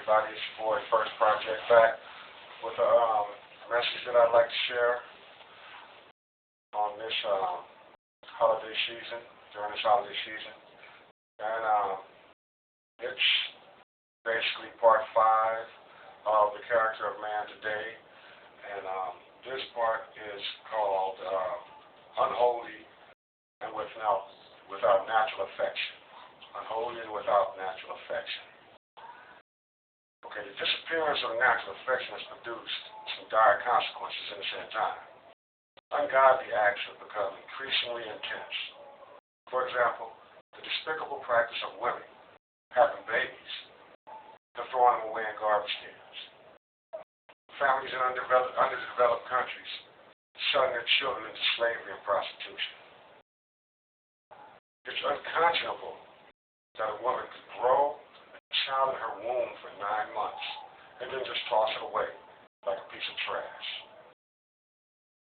everybody. It's your boy, First Project, back with a message that I'd like to share on this holiday season, during this holiday season. And it's basically part 5 of the character of man today. And this part is called Unholy and without natural affection. Unholy and without natural affection. Okay, the disappearance of natural affection has produced some dire consequences in the same time. Ungodly acts have become increasingly intense. For example, the despicable practice of women having babies and throwing them away in garbage cans. Families in underdeveloped countries selling their children into slavery and prostitution. It's unconscionable that a woman could grow a child in her womb for 9 months and then just toss it away like a piece of trash.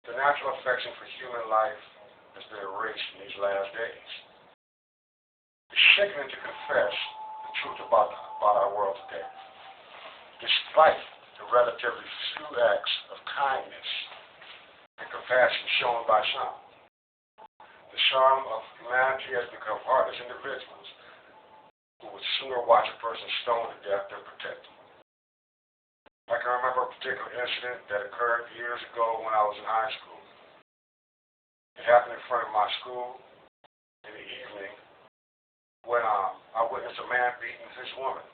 The natural affection for human life has been erased in these last days. It's sickening to confess the truth about our world today. Despite the relatively few acts of kindness and compassion shown by some, the charm of humanity has become heartless individuals who would sooner watch a person stoned to death than protect them. I can remember a particular incident that occurred years ago when I was in high school. It happened in front of my school in the evening when I witnessed a man beating his woman.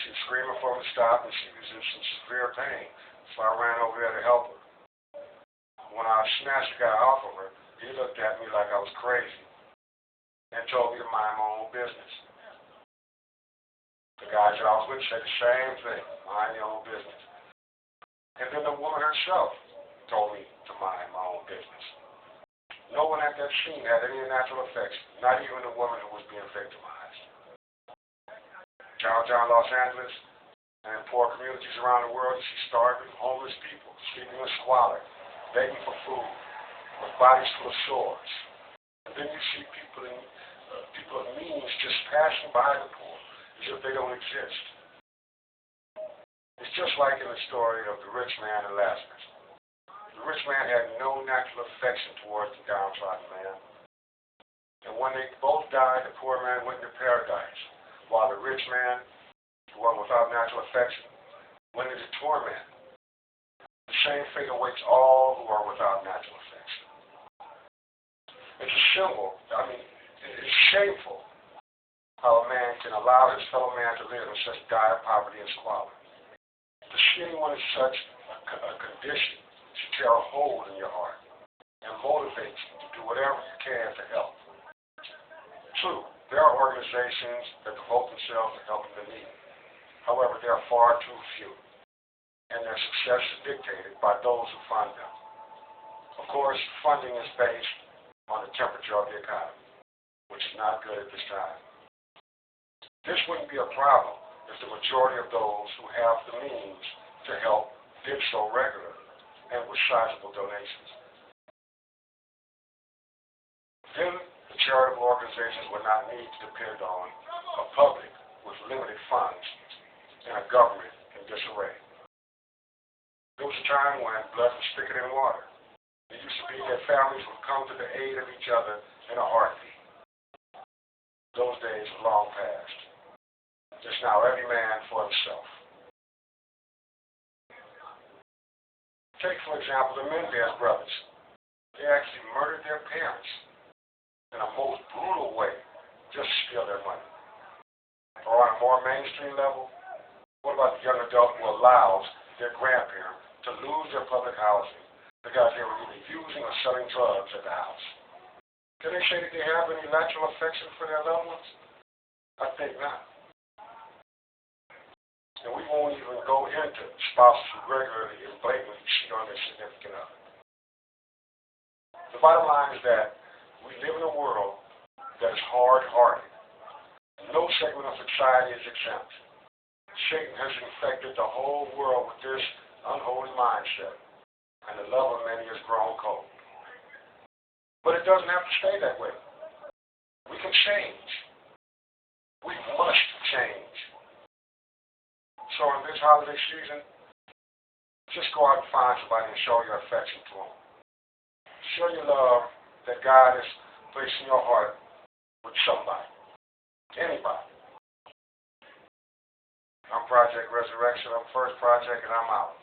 She was screaming for him to stop and she was in some severe pain, so I ran over there to help her. When I snatched the guy off of her, he looked at me like I was crazy and told me to mind my own business. The guys that I was with said the same thing, mind your own business. And then the woman herself told me to mind my own business. No one at that scene had any natural affection, not even the woman who was being victimized. Downtown Los Angeles and in poor communities around the world, you see starving, homeless people, sleeping in squalor, begging for food, with bodies full of sores. And then you see people of means just passing by the poor as if they don't exist. It's just like in the story of the rich man and Lazarus. The rich man had no natural affection towards the downtrodden man. And when they both died, the poor man went into paradise, while the rich man, the one without natural affection, went into torment. The same fate awaits all who are without natural affection. It's a symbol, it's shameful how a man can allow his fellow man to live in such dire poverty and squalor. To see anyone in such a condition should tear a hole in your heart and motivate you to do whatever you can to help. True, there are organizations that devote themselves to helping the needy. However, they are far too few, and their success is dictated by those who fund them. Of course, funding is based on the temperature of the economy, which is not good at this time. This wouldn't be a problem if the majority of those who have the means to help did so regularly and with sizable donations. Then the charitable organizations would not need to depend on a public with limited funds and a government in disarray. There was a time when blood was thicker than water. It used to be that families would come to the aid of each other in a heartbeat. Those days are long past. It's now every man for himself. Take, for example, the Mendez brothers. They actually murdered their parents in a most brutal way just to steal their money. Or on a more mainstream level, what about the young adult who allows their grandparent to lose their public housing because they were either using or selling drugs at the house? Can they say that they have any natural affection for their loved ones? I think not. And we won't even go into spouses who regularly and blatantly cheat on their significant other. The bottom line is that we live in a world that is hard-hearted. No segment of society is exempt. Satan has infected the whole world with this unholy mindset, and the love of many has grown cold. But it doesn't have to stay that way. We can change. We must change. So in this holiday season, just go out and find somebody and show your affection to them. Show your love that God has placed in your heart with somebody, anybody. I'm Project Resurrection. I'm First Project, and I'm out.